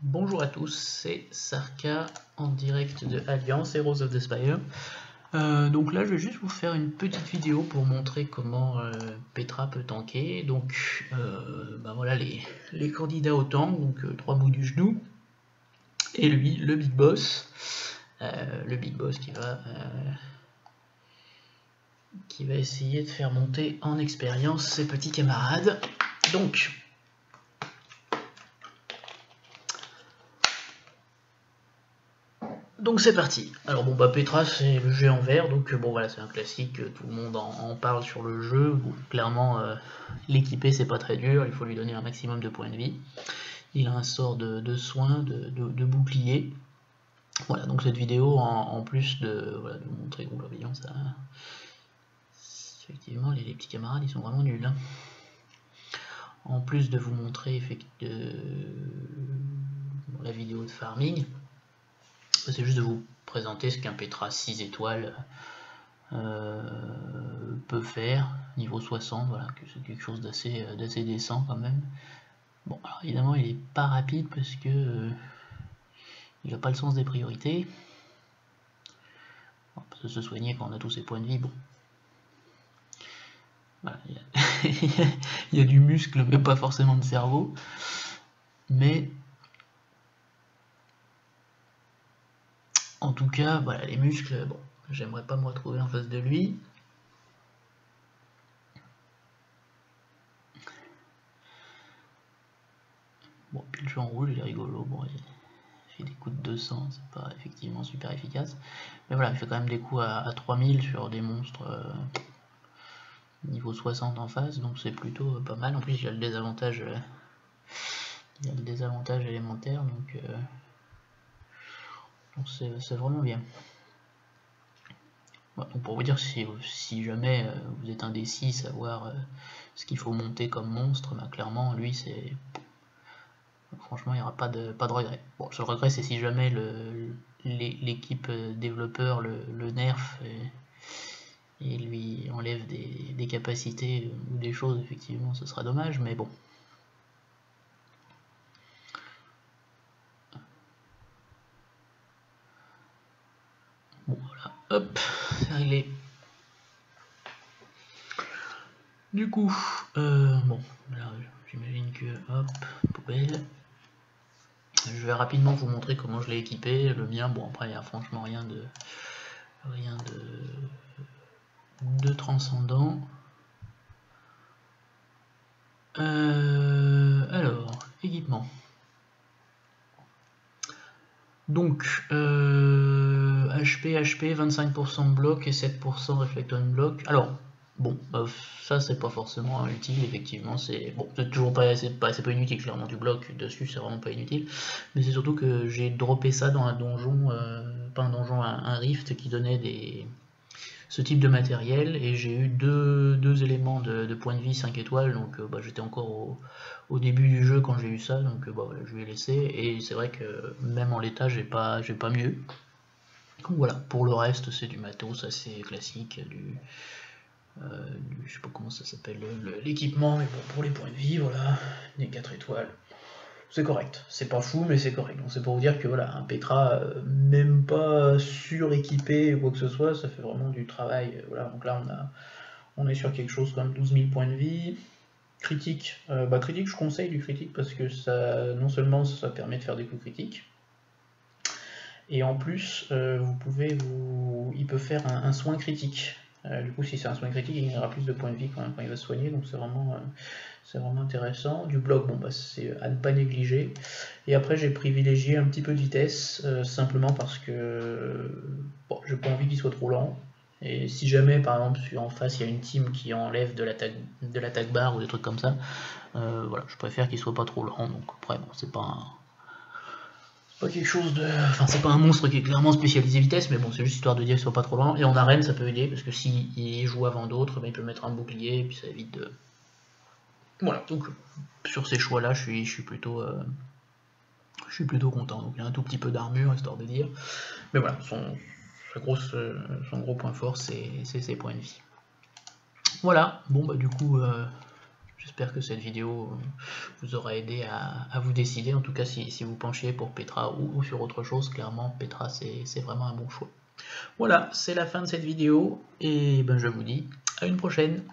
Bonjour à tous, c'est Sarka en direct de Alliance Heroes of the Spire. Donc là je vais juste vous faire une petite vidéo pour montrer comment Petra peut tanker. Donc voilà les candidats au tank, donc 3 bouts du genou, et lui le big boss. Qui va essayer de faire monter en expérience ses petits camarades. Donc c'est parti. Alors Petra c'est le géant vert, donc voilà, c'est un classique, tout le monde en parle sur le jeu. Bon, clairement l'équiper c'est pas très dur, il faut lui donner un maximum de points de vie. Il a un sort de soin, de bouclier. Voilà, donc cette vidéo en plus de vous montrer gros pavillon, ça. Effectivement les petits camarades ils sont vraiment nuls. Hein. En plus de vous montrer la vidéo de farming, c'est juste de vous présenter ce qu'un Petra 6 étoiles peut faire, niveau 60, voilà, que c'est quelque chose d'assez décent quand même. Bon, alors évidemment il est pas rapide parce que il n'a pas le sens des priorités. On peut se soigner quand on a tous ses points de vie, bon. Voilà, il y a du muscle mais pas forcément de cerveau. Mais en tout cas, voilà, les muscles, bon, j'aimerais pas me retrouver en face de lui. Bon, puis le jeu en rouge, il est rigolo, bon, il fait des coups de 200, c'est pas effectivement super efficace. Mais voilà, il fait quand même des coups à 3000 sur des monstres niveau 60 en face, donc c'est plutôt pas mal. En plus, il y a le désavantage, élémentaire, donc c'est vraiment bien. Bon, donc pour vous dire, si jamais vous êtes un des 6 à voir ce qu'il faut monter comme monstre, clairement, lui, c'est... Franchement, il n'y aura pas de regret. Bon, le seul regret, c'est si jamais l'équipe développeur le nerf et lui enlève des capacités ou des choses, effectivement, ce sera dommage, mais bon. Bon, voilà, hop, c'est réglé. Du coup, bon, là, j'imagine que, hop, poubelle. Je vais rapidement vous montrer comment je l'ai équipé. Le mien, bon, après, il n'y a franchement rien de transcendant. Alors, équipement. Donc, HP, 25% bloc et 7% reflect on bloc. Alors, bon, ça c'est pas forcément utile, effectivement, c'est bon, c'est toujours pas, c'est pas inutile, clairement du bloc dessus, c'est vraiment pas inutile, mais c'est surtout que j'ai droppé ça dans un donjon, pas un donjon, un rift qui donnait ce type de matériel, et j'ai eu deux éléments de points de vie 5 étoiles, donc j'étais encore au début du jeu quand j'ai eu ça, donc voilà, je vais laisser, et c'est vrai que même en l'état j'ai pas mieux. Donc voilà, pour le reste c'est du matos assez classique, je sais pas comment ça s'appelle l'équipement, mais bon, pour les points de vie, voilà, des 4 étoiles. C'est correct, c'est pas fou mais c'est correct, donc c'est pour vous dire que voilà, un Petra même pas suréquipé ou quoi que ce soit, ça fait vraiment du travail, voilà, donc là on est sur quelque chose comme 12 000 points de vie. Critique, critique je conseille du critique parce que ça, non seulement ça permet de faire des coups critiques, et en plus il peut faire un soin critique. Du coup si c'est un soin critique il gagnera plus de points de vie quand il va se soigner, donc c'est vraiment intéressant. Du bloc, c'est à ne pas négliger. Et après j'ai privilégié un petit peu de vitesse, simplement parce que j'ai pas envie qu'il soit trop lent. Et si jamais par exemple en face il y a une team qui enlève de l'attaque barre ou des trucs comme ça, voilà, je préfère qu'il soit pas trop lent. Donc après bon, c'est pas quelque chose de... Enfin c'est pas un monstre qui est clairement spécialisé vitesse, mais bon c'est juste histoire de dire qu'il soit pas trop lent. Et en arène ça peut aider, parce que s'il joue avant d'autres, il peut mettre un bouclier, et puis ça évite de... Voilà, donc sur ces choix là je suis plutôt content. Donc il y a un tout petit peu d'armure histoire de dire, mais voilà, son gros point fort c'est ses points de vie. Voilà, bon du coup J'espère que cette vidéo vous aura aidé à vous décider, en tout cas si vous penchiez pour Petra ou sur autre chose. Clairement, Petra c'est vraiment un bon choix. Voilà, c'est la fin de cette vidéo, et ben je vous dis à une prochaine.